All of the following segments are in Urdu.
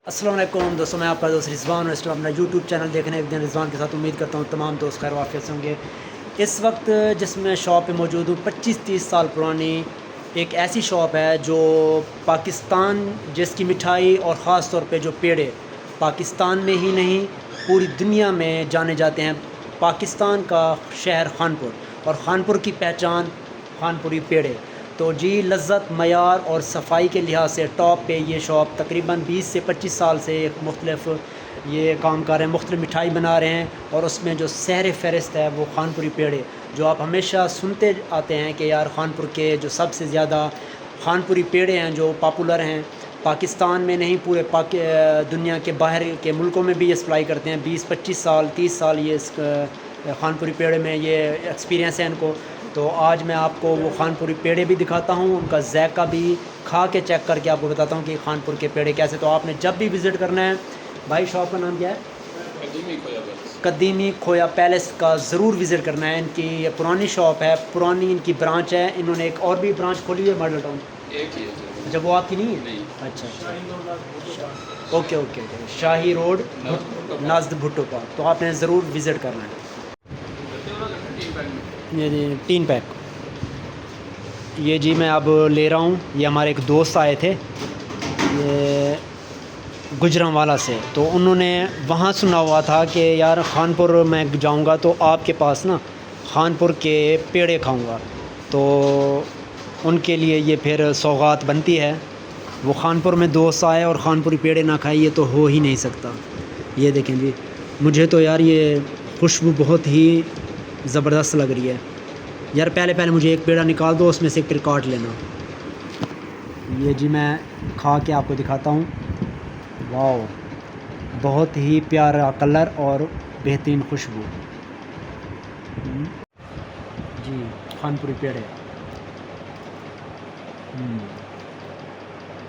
السلام علیکم دوستوں، میں آپ کا دوست رضوان اور اس ٹائم اپنا یوٹیوب چینل دیکھنے ایک دن رضوان کے ساتھ امید کرتا ہوں تمام دوست خیر وافیت سے ہوں گے۔ اس وقت جس میں شاپ پہ موجود ہوں 25-30 سال پرانی ایک ایسی شاپ ہے جو پاکستان جس کی مٹھائی اور خاص طور پہ جو پیڑے پاکستان میں ہی نہیں پوری دنیا میں جانے جاتے ہیں۔ پاکستان کا شہر خانپور اور خانپور کی پہچان خانپوری پیڑے، تو جی لذت معیار اور صفائی کے لحاظ سے ٹاپ پہ یہ شاپ تقریباً 20 سے 25 سال سے ایک مختلف یہ کام کر رہے ہیں، مختلف مٹھائی بنا رہے ہیں، اور اس میں جو سہر فہرست ہے وہ خانپوری پیڑے جو آپ ہمیشہ سنتے آتے ہیں کہ یار خانپور کے جو سب سے زیادہ خانپوری پیڑے ہیں جو پاپولر ہیں، پاکستان میں نہیں پورے دنیا کے باہر کے ملکوں میں بھی یہ سپلائی کرتے ہیں۔ 20-25 سال 30 سال یہ اس خانپوری پیڑے میں یہ ایکسپیرینس ہے ان کو۔ تو آج میں آپ کو وہ خانپوری پیڑے بھی دکھاتا ہوں، ان کا ذائقہ بھی کھا کے چیک کر کے آپ کو بتاتا ہوں کہ خانپور کے پیڑے کیسے۔ تو آپ نے جب بھی وزٹ کرنا ہے، بھائی شاپ کا نام کیا ہے؟ قدیمی کھویا پیلس کا ضرور وزٹ کرنا ہے۔ ان کی یہ پرانی شاپ ہے، پرانی ان کی برانچ ہے، انہوں نے ایک اور بھی برانچ کھولی ہے ماڈل ٹاؤن۔ اچھا وہ آپ کی نہیں ہے؟ اچھا اوکے اوکے اوکے، شاہی روڈ نازد بھٹو پارک، تو آپ نے ضرور وزٹ کرنا ہے۔ یہ 3 پیک یہ جی میں اب لے رہا ہوں۔ یہ ہمارے ایک دوست آئے تھے یہ گجرانوالا سے، تو انہوں نے وہاں سنا ہوا تھا کہ یار خانپور میں جاؤں گا تو آپ کے پاس نا خانپور کے پیڑے کھاؤں گا، تو ان کے لیے یہ پھر سوغات بنتی ہے۔ وہ خانپور میں دوست آئے اور خانپوری پیڑے نہ کھائے، یہ تو ہو ہی نہیں سکتا۔ یہ دیکھیں جی، مجھے تو یار یہ خوشبو بہت ہی زبردست لگ رہی ہے یار۔ پہلے مجھے ایک پیڑا نکال دو، اس میں سے ایک پھر کاٹ لینا۔ یہ جی میں کھا کے آپ کو دکھاتا ہوں۔ واو، بہت ہی پیارا کلر اور بہترین خوشبو جی خانپوری پیڑے۔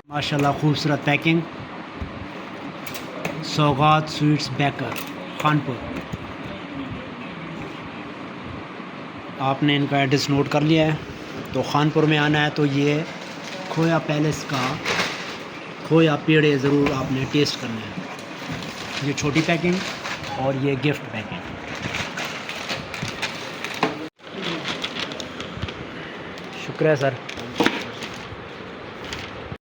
ماشاءاللہ خوبصورت پیکنگ، سوغات سویٹس بیکر خانپور۔ آپ نے ان کا ایڈریس نوٹ کر لیا ہے، تو خانپور میں آنا ہے تو یہ کھویا پیلس کا کھویا پیڑے ضرور آپ نے ٹیسٹ کرنا ہے۔ یہ چھوٹی پیکنگ اور یہ گفٹ پیکنگ۔ شکریہ سر۔